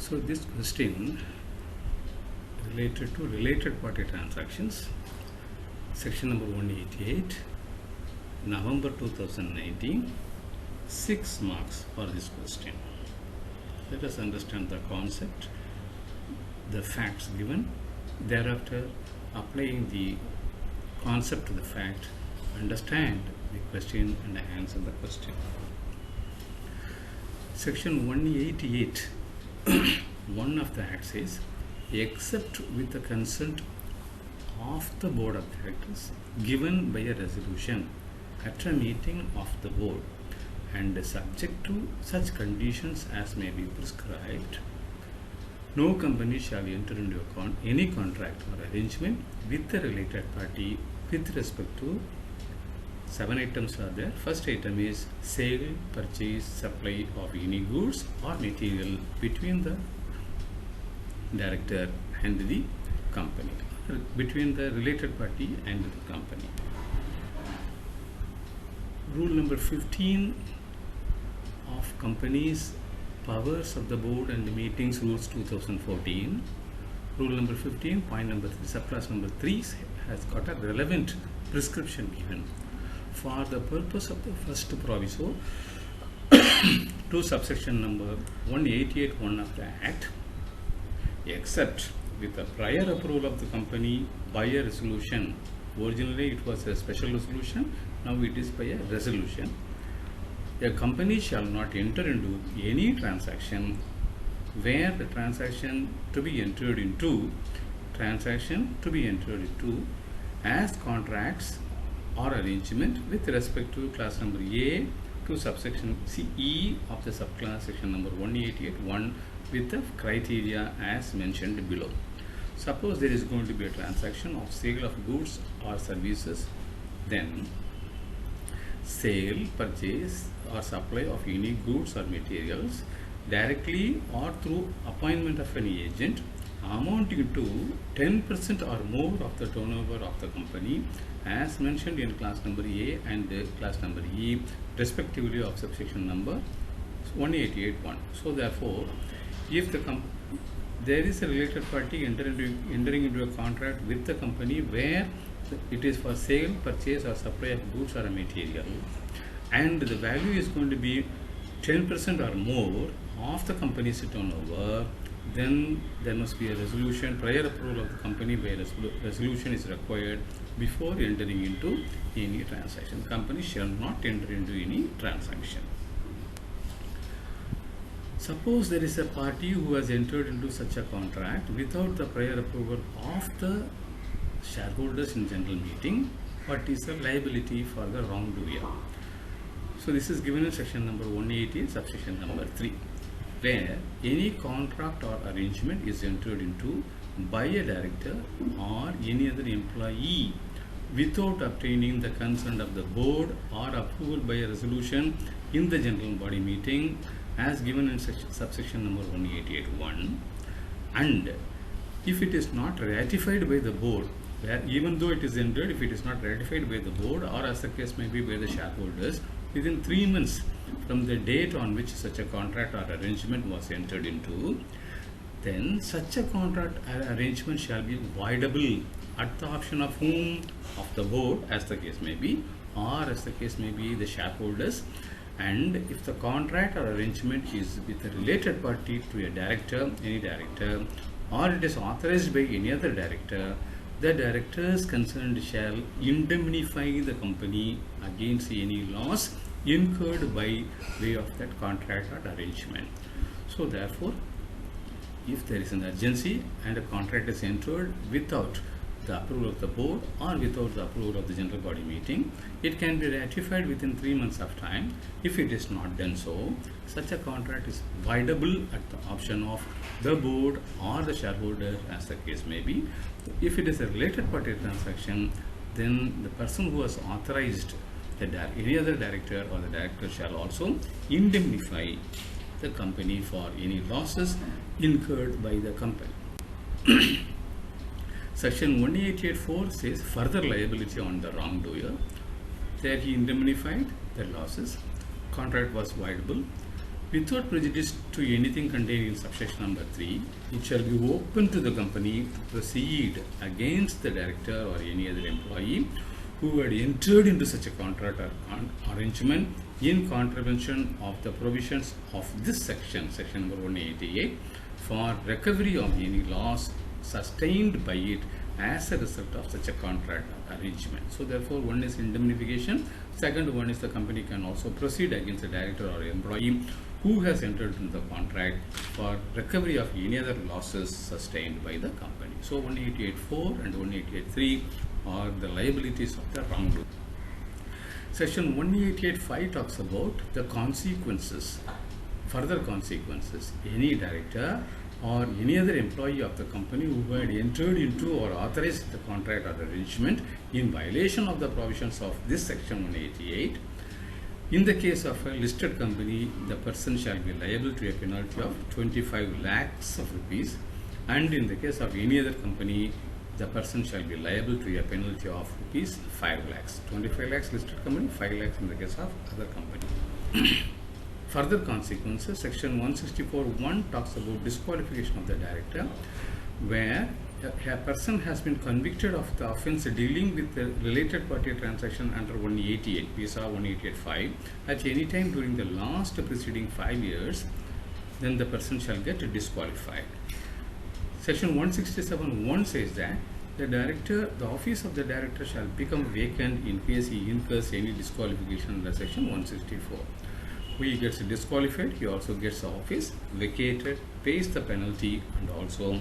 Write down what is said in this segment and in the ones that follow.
So this question related to related party transactions, section number 188, November 2019, 6 marks for this question. Let us understand the concept, the facts given, thereafter applying the concept to the fact, understand the question and answer the question. Section 188, one of the acts says, except with the consent of the board of directors given by a resolution at a meeting of the board and subject to such conditions as may be prescribed, no company shall enter into any contract or arrangement with the related party with respect to 7 items are there. First item is sale, purchase, supply of any goods or material between the director and the company, between the related party and the company. Rule number 15 of Companies Powers of the Board and the Meetings Rules 2014. Rule number 15, point number 3, subclass number 3 has got a relevant prescription given. For the purpose of the first proviso to subsection number 188(1) of the Act, except with the prior approval of the company by a resolution. Originally it was a special resolution, now it is by a resolution. A company shall not enter into any transaction where the transaction to be entered into as contracts or arrangement with respect to class number A to subsection E of the subclass section number 188(1) with the criteria as mentioned below. Suppose there is going to be a transaction of sale of goods or services, then sale, purchase or supply of any goods or materials directly or through appointment of any agent amounting to 10% or more of the turnover of the company as mentioned in class number A and class number E respectively of subsection number 188(1). So therefore, if there is a related party entering into a contract with the company where it is for sale, purchase or supply of goods or a material, and the value is going to be 10% or more of the company's turnover, then there must be a resolution, prior approval of the company where resolution is required before entering into any transaction. Company shall not enter into any transaction. Suppose there is a party who has entered into such a contract without the prior approval of the shareholders in general meeting. What is the liability for the wrongdoer? So this is given in section number 188, subsection number 3, where any contract or arrangement is entered into by a director or any other employee without obtaining the consent of the board or approval by a resolution in the general body meeting as given in subsection number 188(1), and if it is not ratified by the board, where even though it is entered, if it is not ratified by the board or as the case may be by the shareholders within 3 months from the date on which such a contract or arrangement was entered into, then such a contract or arrangement shall be voidable at the option of whom? Of the board, as the case may be, or as the case may be the shareholders. And if the contract or arrangement is with a related party to a director, any director, or it is authorized by any other director, the directors concerned shall indemnify the company against any loss incurred by way of that contract or arrangement. So therefore, if there is an urgency and a contract is entered without the approval of the board or without the approval of the general body meeting, it can be ratified within 3 months of time. If it is not done so, such a contract is voidable at the option of the board or the shareholder, as the case may be. If it is a related party transaction, then the person who has authorized any other director or the director shall also indemnify the company for any losses incurred by the company. Section 188(4) says further liability on the wrongdoer. There he indemnified the losses. Contract was voidable. without prejudice to anything contained in subsection number 3, it shall be open to the company to proceed against the director or any other employee who had entered into such a contract or arrangement in contravention of the provisions of this section, section number 188, for recovery of any loss sustained by it as a result of such a contract arrangement. So therefore, one is indemnification, second one is the company can also proceed against the director or employee who has entered into the contract for recovery of any other losses sustained by the company. So 188.4 and 188.3 are the liabilities of the wrongdoer. Section 188.5 talks about the consequences, further consequences. Any director or any other employee of the company who had entered into or authorized the contract or arrangement in violation of the provisions of this section 188, in the case of a listed company, the person shall be liable to a penalty of 25 lakhs of rupees, and in the case of any other company, the person shall be liable to a penalty of rupees 5 lakhs. 25 lakhs listed company, 5 lakhs in the case of other company. Further consequences, section 164.1 talks about disqualification of the director, where a person has been convicted of the offence dealing with the related party transaction under 188, PSA 188.5 at any time during the last preceding 5 years, then the person shall get disqualified. Section 167.1 says that the office of the director shall become vacant in case he incurs any disqualification under section 164. Who he gets disqualified, he also gets the office vacated, pays the penalty, and also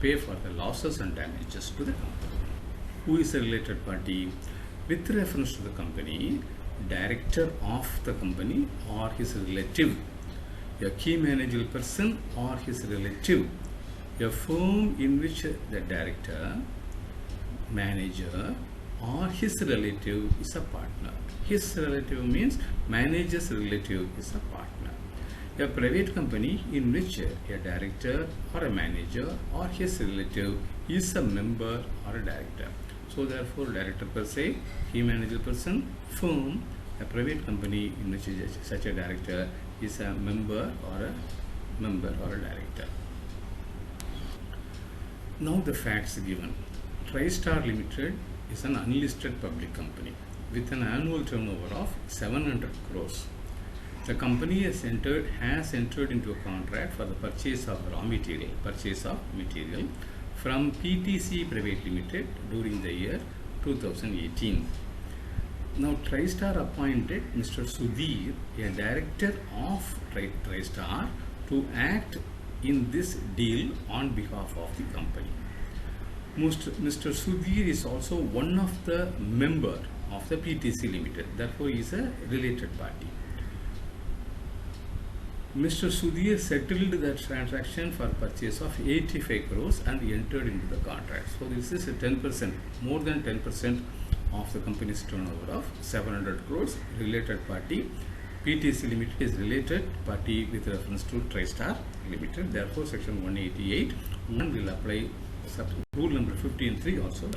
pay for the losses and damages to the company. Who is a related party? With reference to the company, director of the company or his relative, a key managerial person or his relative, a firm in which the director, manager or his relative is a partner. His relative means manager's relative is a partner. A private company in which a director or a manager or his relative is a member or a director. So therefore, director per se, key managerial person, firm, a private company in which such a director is a member or a director. Now the facts given. TriStar Limited is an unlisted public company with an annual turnover of 700 crores. The company has entered into a contract for the purchase of raw material, from PTC Private Limited during the year 2018. Now TriStar appointed Mr. Sudhir, a director of TriStar, to act in this deal on behalf of the company. Mr. Sudhir is also one of the member of the PTC Limited, therefore he is a related party. Mr. Sudhir settled the transaction for purchase of 85 crores and entered into the contract. So this is a 10%, more than 10% of the company's turnover of 700 crores. Related party, PTC Limited is related party with reference to TriStar Limited. Therefore, section 188 will apply rule number 15.3 also.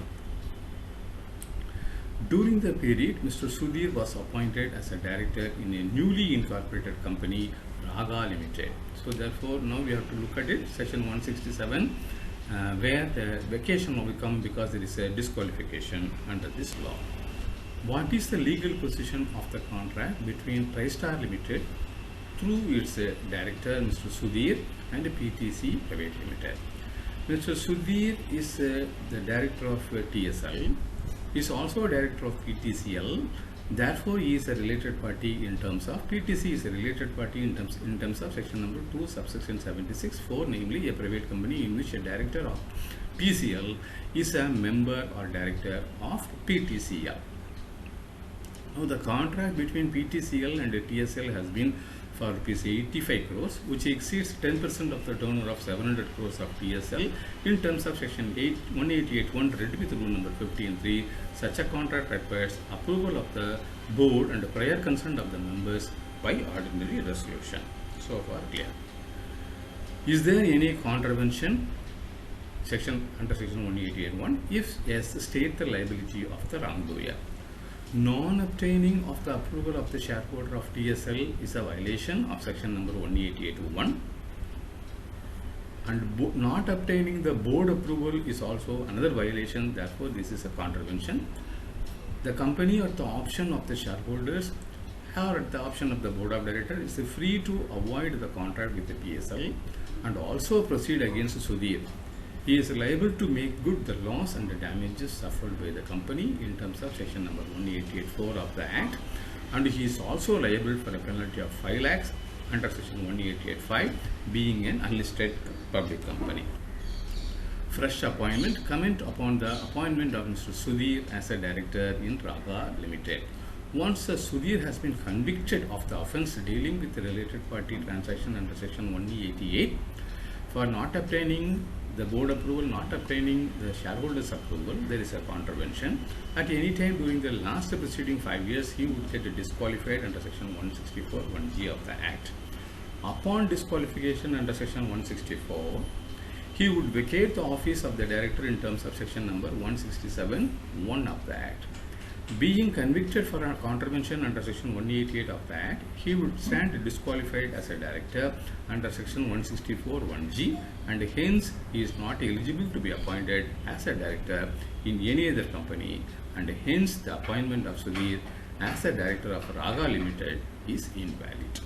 During the period, Mr. Sudhir was appointed as a director in a newly incorporated company, Raga Limited. So therefore, now we have to look at it, section 167, where the vacation will come because there is a disqualification under this law. What is the legal position of the contract between TriStar Limited through its director, Mr. Sudhir, and PTC Private Limited? Mr. Sudhir is the director of TSL. He is also a director of PTCL. Therefore, he is a related party in terms of PTC is a related party in terms of section number 2, subsection 76(4), namely a private company in which a director of PCL is a member or director of PTCL. Now, the contract between PTCL and TSL has been for rupees 85 crores, which exceeds 10% of the turnover of 700 crores of TSL in terms of section 188.1 read with rule number 15.3. Such a contract requires approval of the board and prior consent of the members by ordinary resolution. So far clear. Is there any contravention under section 188.1? If yes, state the liability of the wrongdoer. Non-obtaining of the approval of the shareholder of TSL is a violation of section number 188(1). And not obtaining the board approval is also another violation. Therefore, this is a contravention. The company, at the option of the shareholders or at the option of the board of directors, is free to avoid the contract with the PSL and also proceed against Sudhir. He is liable to make good the loss and the damages suffered by the company in terms of section number 188(4) of the Act, and he is also liable for a penalty of 5 lakhs under section 188(5), being an unlisted public company. Fresh appointment. Comment upon the appointment of Mr. Sudhir as a director in Raga Limited. Once Sudhir has been convicted of the offence dealing with the related party transaction under section 188 for not obtaining the board approval, not obtaining the shareholders approval, there is a contravention. At any time during the last preceding 5 years, he would get disqualified under section 164(1)(g) of the Act. Upon disqualification under section 164, he would vacate the office of the director in terms of section number 167(1) of the Act. Being convicted for a contravention under section 188 of the Act, he would stand disqualified as a director under section 164(1)(g), and hence he is not eligible to be appointed as a director in any other company, and hence the appointment of Sudhir as a director of Raga Limited is invalid.